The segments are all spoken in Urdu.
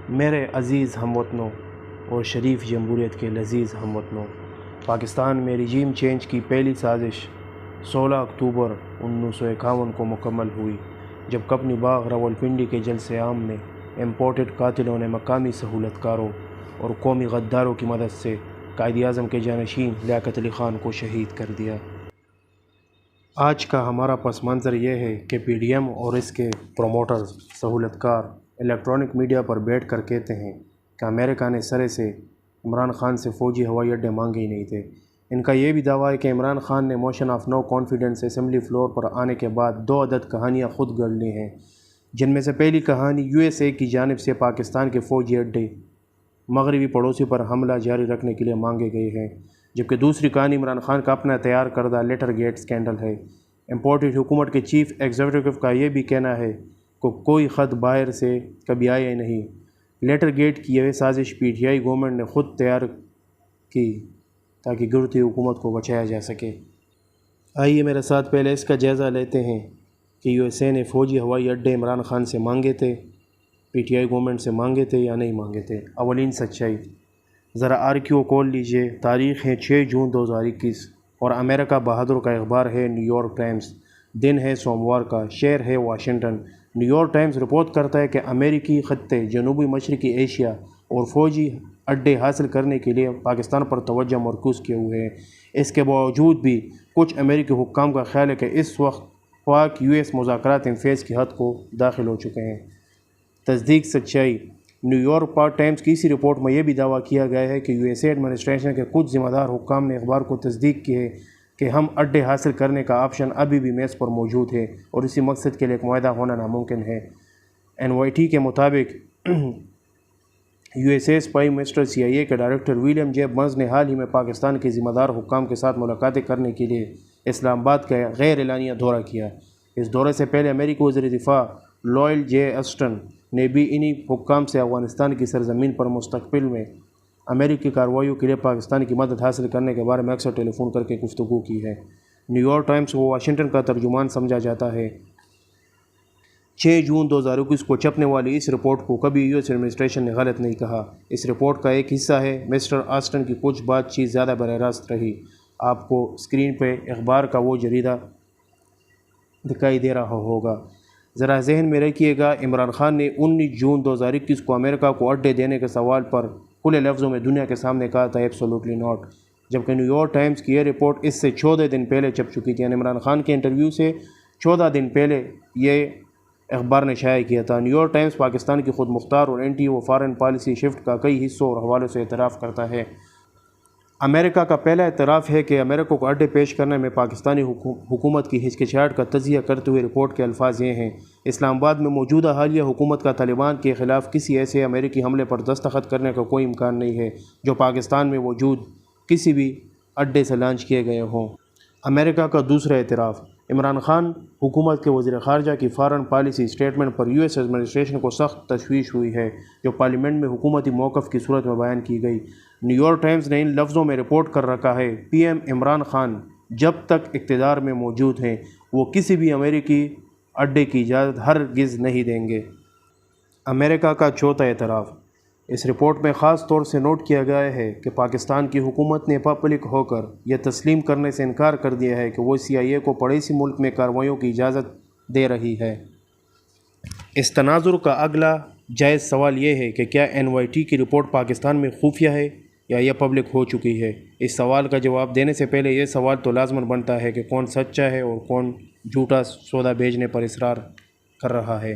میرے عزیز ہم وطنوں اور شریف جمہوریت کے لذیذ ہم وطنوں، پاکستان میں رجیم چینج کی پہلی سازش 16 اکتوبر 1951 کو مکمل ہوئی، جب کپنی باغ راولپنڈی کے جلسے عام میں امپورٹڈ قاتلوں نے مقامی سہولت کاروں اور قومی غداروں کی مدد سے قائد اعظم کے جانشین لیاقت علی خان کو شہید کر دیا۔ آج کا ہمارا پس منظر یہ ہے کہ پی ڈی ایم اور اس کے پروموٹرز سہولت کار الیکٹرانک میڈیا پر بیٹھ کر کہتے ہیں کہ امریکہ نے سرے سے عمران خان سے فوجی ہوائی اڈے مانگے ہی نہیں تھے۔ ان کا یہ بھی دعویٰ ہے کہ عمران خان نے motion of no confidence assembly floor پر آنے کے بعد 2 عدد کہانیاں خود گڑھ لی ہیں، جن میں سے پہلی کہانی یو ایس اے کی جانب سے پاکستان کے فوجی اڈے مغربی پڑوسی پر حملہ جاری رکھنے کے لیے مانگے گئے ہیں، جبکہ دوسری کہانی عمران خان کا اپنا تیار کردہ لیٹر گیٹ اسکینڈل ہے۔ امپورٹڈ حکومت کے چیف ایگزیکٹو کا یہ بھی کہنا ہے کہ کوئی خط باہر سے کبھی آیا ہی نہیں۔ لیٹر گیٹ کی یہ سازش پی ٹی آئی گورنمنٹ نے خود تیار کی تاکہ گرتی حکومت کو بچایا جا سکے۔ آئیے میرے ساتھ پہلے اس کا جائزہ لیتے ہیں کہ یو ایس اے نے فوجی ہوائی اڈے عمران خان سے مانگے تھے، پی ٹی آئی گورنمنٹ سے مانگے تھے یا نہیں مانگے تھے۔ اولین سچائی، ذرا آرکیو کھول لیجئے، تاریخ ہے 6 جون 2021 اور امریکہ بہادر کا اخبار ہے نیو یارک ٹائمز، دن ہے سوموار کا، شہر ہے Washington. New York Times report کرتا ہے کہ امریکی خطے جنوبی مشرقی ایشیا اور فوجی اڈے حاصل کرنے کے لیے پاکستان پر توجہ مرکوز کیے ہوئے ہیں۔ اس کے باوجود بھی کچھ امریکی حکام کا خیال ہے کہ اس وقت پاک یو ایس مذاکرات انفیز کی حد کو داخل ہو چکے ہیں۔ تصدیق سچائی، نیو یارک پاک ٹائمز کی اسی رپورٹ میں یہ بھی دعویٰ کیا گیا ہے کہ یو ایس اے ایڈمنسٹریشن کے کچھ ذمہ دار حکام نے اخبار کو تصدیق کی ہے کہ ہم اڈے حاصل کرنے کا آپشن ابھی بھی میز پر موجود ہے اور اسی مقصد کے لیے ایک معاہدہ ہونا ناممکن ہے۔ این وائی ٹی کے مطابق U S A spy minister C I A کے ڈائریکٹر ولیم جے برنز نے حال ہی میں پاکستان کے ذمہ دار حکام کے ساتھ ملاقاتیں کرنے کے لیے اسلام آباد کا غیر اعلانیہ دورہ کیا۔ اس دورے سے پہلے امریکی وزیر دفاع لوئل جے اسٹن نے بھی انہی حکام سے افغانستان کی سرزمین پر مستقبل میں امریکی کارروائیوں کے لیے پاکستان کی مدد حاصل کرنے کے بارے میں اکثر ٹیلی فون کر کے گفتگو کی ہے۔ نیو یارک ٹائمز کو واشنگٹن کا ترجمان سمجھا جاتا ہے۔ 6 جون 2021 کو چھپنے والی اس رپورٹ کو کبھی یو ایس ایڈمنسٹریشن نے غلط نہیں کہا۔ اس رپورٹ کا ایک حصہ ہے مسٹر آسٹن کی کچھ بات چیت زیادہ براہ راست رہی۔ آپ کو اسکرین پہ اخبار کا وہ جریدہ دکھائی دے رہا ہوگا، ذرا ذہن میں رکھیے گا۔ عمران خان نے 19 جون 2021 کو امریکہ کو اڈے دینے کے سوال پر کھلے لفظوں میں دنیا کے سامنے کہا تھا ایبسولوٹلی ناٹ، جبکہ نیو یارک ٹائمز کی یہ رپورٹ اس سے 14 دن پہلے چھپ چکی تھی، یعنی عمران خان کے انٹرویو سے 14 دن پہلے یہ اخبار نے شائع کیا تھا۔ نیو یارک ٹائمز پاکستان کی خود مختار اور اینٹی و فارن پالیسی شفٹ کا کئی حصوں اور حوالوں سے اعتراف کرتا ہے۔ امریکہ کا پہلا اعتراف ہے کہ امریکہ کو اڈے پیش کرنے میں پاکستانی حکومت کی ہچکچاہٹ کا تجزیہ کرتے ہوئے رپورٹ کے الفاظ یہ ہیں: اسلام آباد میں موجودہ حالیہ حکومت کا طالبان کے خلاف کسی ایسے امریکی حملے پر دستخط کرنے کا کوئی امکان نہیں ہے جو پاکستان میں موجود کسی بھی اڈے سے لانچ کیے گئے ہوں۔ امریکہ کا دوسرا اعتراف، عمران خان حکومت کے وزیر خارجہ کی فارن پالیسی اسٹیٹمنٹ پر یو ایس ایڈمنسٹریشن کو سخت تشویش ہوئی ہے، جو پارلیمنٹ میں حکومتی موقف کی صورت میں بیان کی گئی۔ نیو یارک ٹائمز نے ان لفظوں میں رپورٹ کر رکھا ہے: پی ایم عمران خان جب تک اقتدار میں موجود ہیں وہ کسی بھی امریکی اڈے کی اجازت ہرگز نہیں دیں گے۔ امریکہ کا چوتھا اعتراف، اس رپورٹ میں خاص طور سے نوٹ کیا گیا ہے کہ پاکستان کی حکومت نے پبلک ہو کر یہ تسلیم کرنے سے انکار کر دیا ہے کہ وہ سی آئی اے کو پڑوسی ملک میں کارروائیوں کی اجازت دے رہی ہے۔ اس تناظر کا اگلا جائز سوال یہ ہے کہ کیا این وائی ٹی کی رپورٹ پاکستان میں خفیہ ہے یا یہ پبلک ہو چکی ہے؟ اس سوال کا جواب دینے سے پہلے یہ سوال تو لازماً بنتا ہے کہ کون سچا ہے اور کون جھوٹا سودا بھیجنے پر اصرار کر رہا ہے۔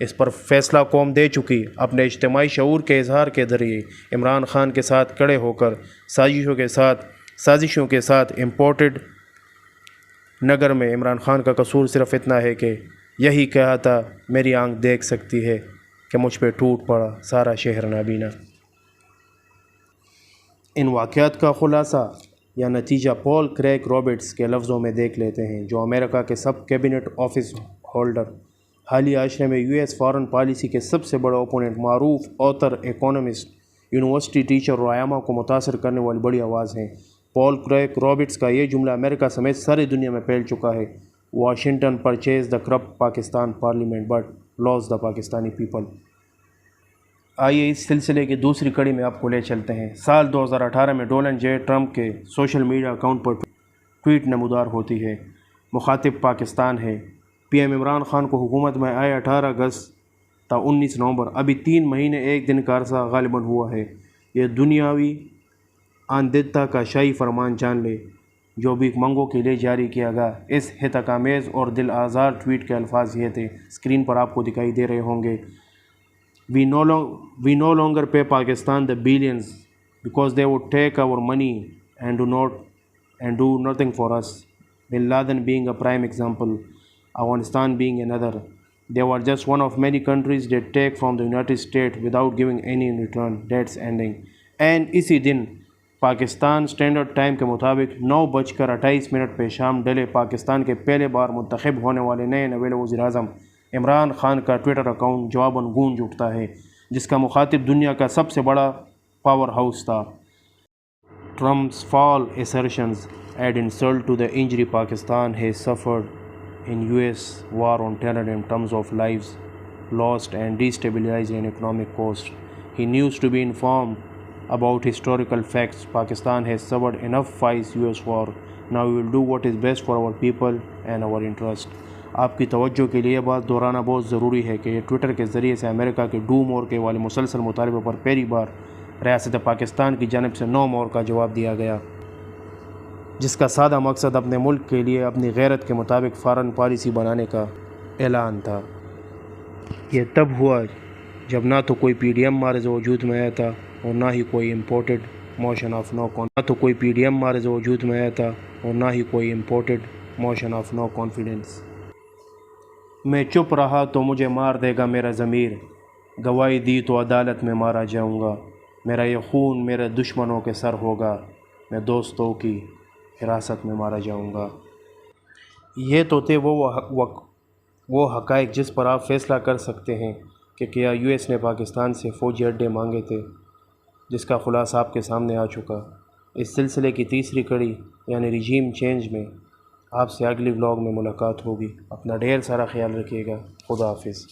اس پر فیصلہ قوم دے چکی۔ اپنے اجتماعی شعور کے اظہار کے ذریعے عمران خان کے ساتھ کھڑے ہو کر سازشوں کے ساتھ امپورٹڈ نگر میں عمران خان کا قصور صرف اتنا ہے کہ یہی کہا تھا: میری آنکھ دیکھ سکتی ہے کہ مجھ پہ ٹوٹ پڑا سارا شہر نابینا۔ ان واقعات کا خلاصہ یا نتیجہ پال کریگ رابرٹس کے لفظوں میں دیکھ لیتے ہیں، جو امریکہ کے سب کیبنٹ آفس ہولڈر، حالیہ عشرے میں یو ایس فارن پالیسی کے سب سے بڑے اوپوننٹ، معروف آتھر، اکانومسٹ، یونیورسٹی ٹیچر اور علماء کو متاثر کرنے والی بڑی آواز ہیں۔ پال کریگ رابرٹس کا یہ جملہ امریکہ سمیت ساری دنیا میں پھیل چکا ہے: Washington purchase the corrupt Pakistan parliament but loss the Pakistani people. آئیے اس سلسلے کی دوسری کڑی میں آپ کو لے چلتے ہیں۔ سال 2018 میں ڈونلڈ جے ٹرمپ کے سوشل میڈیا اکاؤنٹ پر ٹویٹ نمودار ہوتی ہے۔ مخاطب پاکستان ہے۔ پی ایم عمران خان کو حکومت میں آئے 18 اگست تا 19 نومبر، ابھی 3 مہینے 1 دن کا عرصہ غالباً ہوا ہے۔ یہ دنیاوی آندھتا کا شاہی فرمان جان لے جو بھیک منگوں کے لیے جاری کیا گیا۔ اس احتکامیز اور دل آزار ٹویٹ کے الفاظ یہ تھے، اسکرین پر آپ کو دکھائی دے رہے ہوں گے۔ We no longer pay Pakistan the billions because they would take our money and do nothing for us. Bin Laden being a prime example, Afghanistan being another. They were just one of many countries that take from the United States without giving any in return. That's ending. And اسی دن پاکستان اسٹینڈرڈ ٹائم کے مطابق 9:28 پہ شام ڈلے پاکستان کے پہلے بار منتخب ہونے والے نئے نویل وزیر اعظم عمران خان کا ٹویٹر اکاؤنٹ جواباً گونج اٹھتا ہے، جس کا مخاطب دنیا کا سب سے بڑا پاور ہاؤس تھا۔ Trump's false assertions add insult to the injury Pakistan has suffered in US war on terror in terms of lives lost and destabilizing economic cost. He needs to be informed about historical facts. Pakistan has suffered enough fights US war. Now we will do what is best for our people and our interest. آپ کی توجہ کے لیے یہ بات دہرانا بہت ضروری ہے کہ یہ ٹویٹر کے ذریعے سے امریکہ کے ڈو مور کے والے مسلسل مطالبے پر پہلی بار ریاست پاکستان کی جانب سے نو مور کا جواب دیا گیا، جس کا سادہ مقصد اپنے ملک کے لیے اپنی غیرت کے مطابق فارن پالیسی بنانے کا اعلان تھا۔ یہ تب ہوا جب نہ تو کوئی پی ڈی ایم مارز وجود میں آیا تھا اور نہ ہی کوئی imported motion of no confidence. میں چپ رہا تو مجھے مار دے گا میرا ضمیر، گواہی دی تو عدالت میں مارا جاؤں گا، میرا یہ خون میرے دشمنوں کے سر ہوگا، میں دوستوں کی حراست میں مارا جاؤں گا۔ یہ تو تھے وہ حقائق جس پر آپ فیصلہ کر سکتے ہیں کہ کیا یو ایس نے پاکستان سے فوجی اڈے مانگے تھے، جس کا خلاصہ آپ کے سامنے آ چکا۔ اس سلسلے کی تیسری کڑی یعنی ریجیم چینج میں آپ سے اگلی ولاگ میں ملاقات ہوگی۔ اپنا ڈھیر سارا خیال رکھیے گا۔ خدا حافظ۔